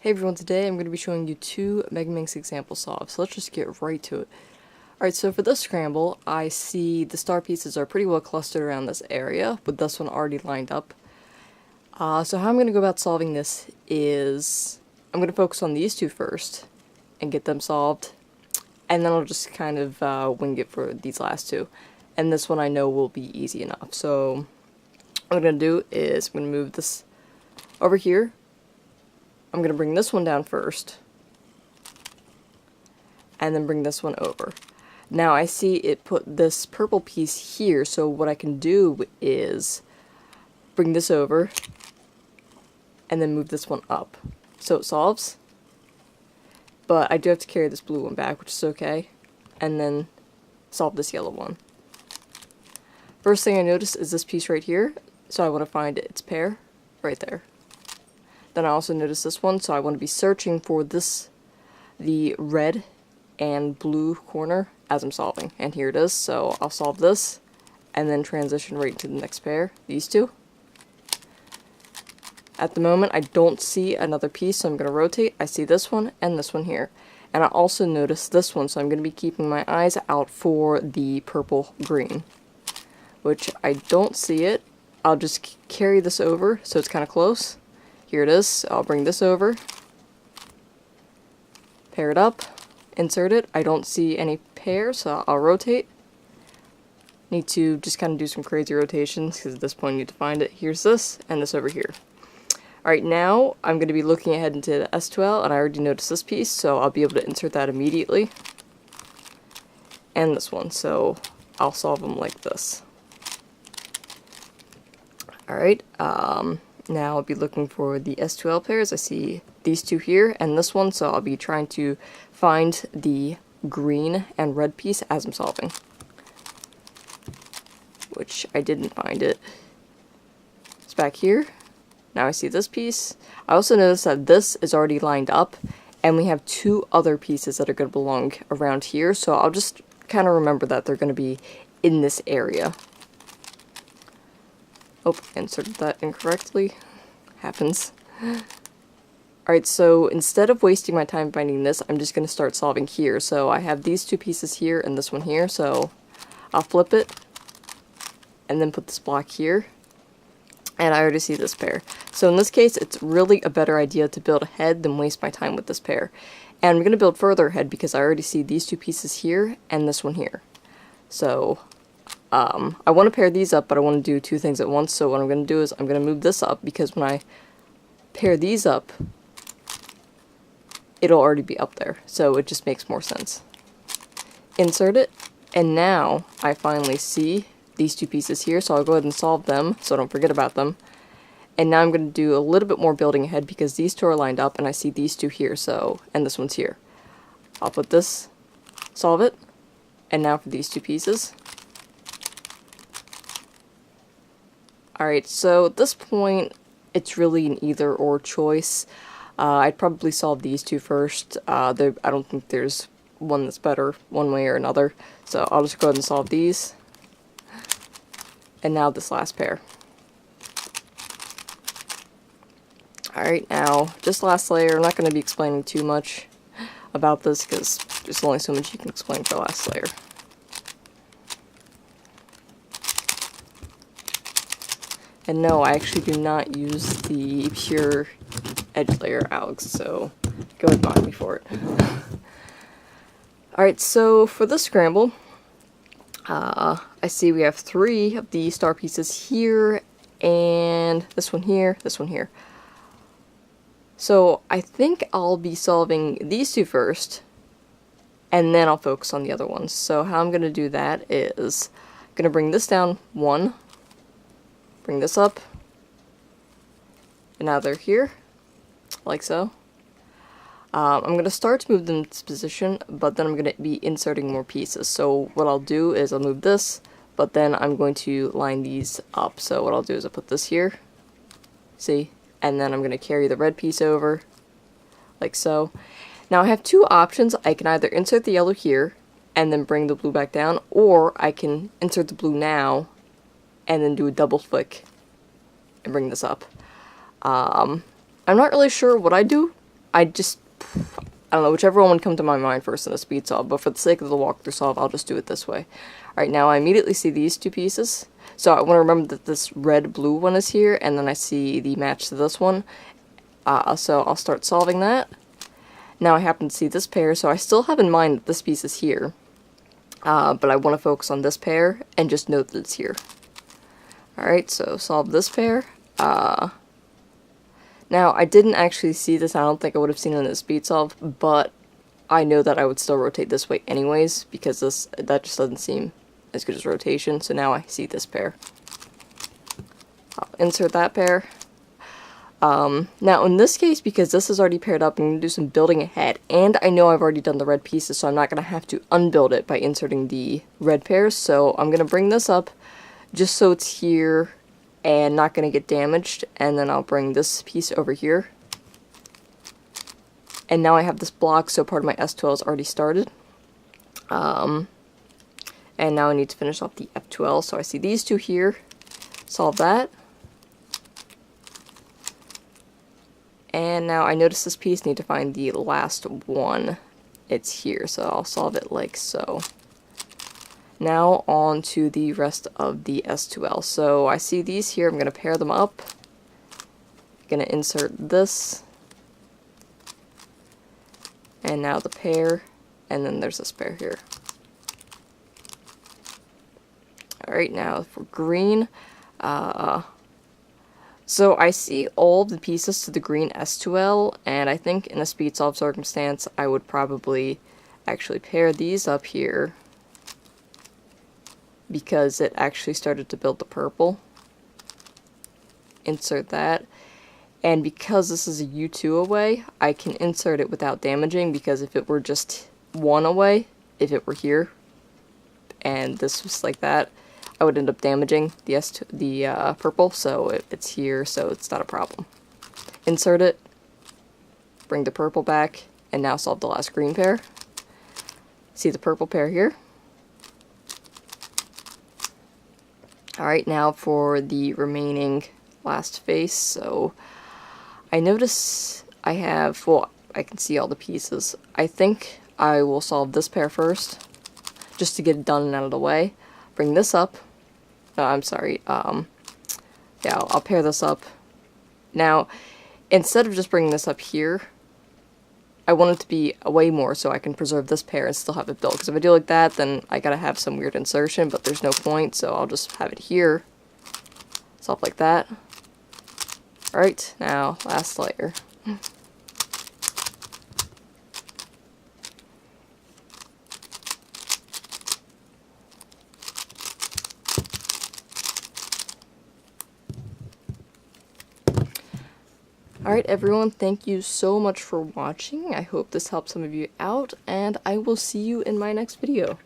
Hey everyone, today I'm going to be showing you two Megaminx example solves, so let's just get right to it. Alright, so for this scramble, I see the star pieces are pretty well clustered around this area, with this one already lined up. So how I'm going to go about solving this is, I'm going to focus on these two first, and get them solved, and then I'll just kind of wing it for these last two. And this one I know will be easy enough, so what I'm going to do is I'm going to move this over here. I'm going to bring this one down first, and then bring this one over. Now I see it put this purple piece here, so what I can do is bring this over, and then move this one up. So it solves, but I do have to carry this blue one back, which is okay, and then solve this yellow one. First thing I notice is this piece right here, so I want to find its pair right there. Then I also notice this one, so I want to be searching for the red and blue corner as I'm solving. And here it is, so I'll solve this, and then transition right into the next pair, these two. At the moment, I don't see another piece, so I'm going to rotate. I see this one and this one here. And I also notice this one, so I'm going to be keeping my eyes out for the purple-green, which I don't see it. I'll just carry this over, so it's kind of close. Here it is, so I'll bring this over, pair it up, insert it. I don't see any pair, so I'll rotate. Need to just kind of do some crazy rotations, because at this point I need to find it. Here's this, and this over here. Alright, now I'm going to be looking ahead into the S2L, and I already noticed this piece, so I'll be able to insert that immediately. And this one, so I'll solve them like this. Alright, now I'll be looking for the S2L pairs. I see these two here and this one, so I'll be trying to find the green and red piece as I'm solving. Which I didn't find it. It's back here. Now I see this piece. I also noticed that this is already lined up, and we have two other pieces that are going to belong around here, so I'll just kind of remember that they're going to be in this area. Oh, inserted that incorrectly. Happens. Alright, so instead of wasting my time finding this, I'm just going to start solving here. So I have these two pieces here and this one here, so I'll flip it and then put this block here. And I already see this pair. So in this case, it's really a better idea to build ahead than waste my time with this pair. And I'm going to build further ahead because I already see these two pieces here and this one here. So I want to pair these up, but I want to do two things at once, so what I'm going to do is I'm going to move this up, because when I pair these up, it'll already be up there, so it just makes more sense. Insert it, and now I finally see these two pieces here, so I'll go ahead and solve them, so I don't forget about them. And now I'm going to do a little bit more building ahead, because these two are lined up, and I see these two here, so, and this one's here. I'll put this, solve it, and now for these two pieces. Alright, so at this point, it's really an either-or choice. I'd probably solve these two first. I don't think there's one that's better one way or another, so I'll just go ahead and solve these. And now this last pair. Alright, now, just last layer. I'm not going to be explaining too much about this, because there's only so much you can explain for last layer. And no, I actually do not use the pure edge layer, Alex, so go ahead and mock me for it. Alright, so for this scramble, I see we have three of the star pieces here, and this one here, this one here. So I think I'll be solving these two first, and then I'll focus on the other ones. So how I'm going to do that is, I'm going to bring this down one, bring this up, and now they're here, like so. I'm going to start to move them to position, but then I'm going to be inserting more pieces. So what I'll do is I'll move this, but then I'm going to line these up. So what I'll do is I'll put this here, see, and then I'm going to carry the red piece over, like so. Now I have two options. I can either insert the yellow here, and then bring the blue back down, or I can insert the blue now, and then do a double flick and bring this up. I'm not really sure what I do, I don't know, whichever one would come to my mind first in a speed solve, but for the sake of the walkthrough solve, I'll just do it this way. Alright, now I immediately see these two pieces, so I want to remember that this red-blue one is here, and then I see the match to this one, so I'll start solving that. Now I happen to see this pair, so I still have in mind that this piece is here, but I want to focus on this pair, and just note that it's here. Alright, so solve this pair. Now, I didn't actually see this, I don't think I would have seen it in the speed solve, but I know that I would still rotate this way anyways, because that just doesn't seem as good as rotation, so now I see this pair. I'll insert that pair. Now in this case, because this is already paired up, I'm going to do some building ahead, and I know I've already done the red pieces, so I'm not going to have to unbuild it by inserting the red pairs, so I'm going to bring this up just so it's here and not going to get damaged, and then I'll bring this piece over here. And now I have this block, so part of my S2L is already started. And now I need to finish off the F2L, so I see these two here. Solve that. And now I notice this piece, need to find the last one. It's here, so I'll solve it like so. Now on to the rest of the S2L. So I see these here, I'm going to pair them up. I'm going to insert this. And now the pair, and then there's this pair here. Alright, now for green. So I see all of the pieces to the green S2L, and I think in a speed solve circumstance I would probably actually pair these up here, because it actually started to build the purple. Insert that. And because this is a U2 away, I can insert it without damaging, because if it were just one away, if it were here, and this was like that, I would end up damaging the purple, so it's here, so it's not a problem. Insert it, bring the purple back, and now solve the last green pair. See the purple pair here. Alright, now for the remaining last face. So I notice I have, well, I can see all the pieces. I think I will solve this pair first, just to get it done and out of the way. Bring this up. No, I'm sorry. Yeah, I'll pair this up. Now, instead of just bringing this up here, I want it to be way more so I can preserve this pair and still have it built. Because if I do like that, then I gotta have some weird insertion, but there's no point, so I'll just have it here. Solve like that. Alright, now, last layer. Alright everyone, thank you so much for watching. I hope this helped some of you out, and I will see you in my next video.